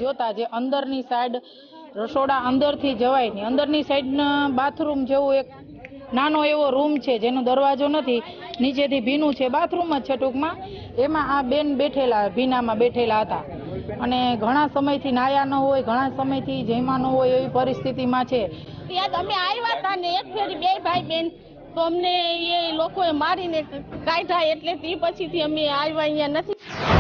જોતા જે અંદરની સાઈડ રસોડા અંદરથી જવાય નહીં, અંદરની સાઈડના બાથરૂમ જેવું એક નાનો એવો રૂમ છે જેનો દરવાજો નથી, નીચેથી ભીનું છે, બાથરૂમ જ છે ટૂંકમાં, એમાં આ બેન બેઠેલા ભીનામાં બેઠેલા હતા અને ઘણા સમયથી નાયા ન હોય, ઘણા સમયથી જમ્યા ન હોય એવી પરિસ્થિતિમાં છે. ત્યાં અમે આવ્યા હતા ને એક ફેરી બે ભાઈ બેન તો અમને એ લોકોએ મારીને કાઢ્યા એટલે તે પછીથી અમે આવ્યા અહીંયા નથી.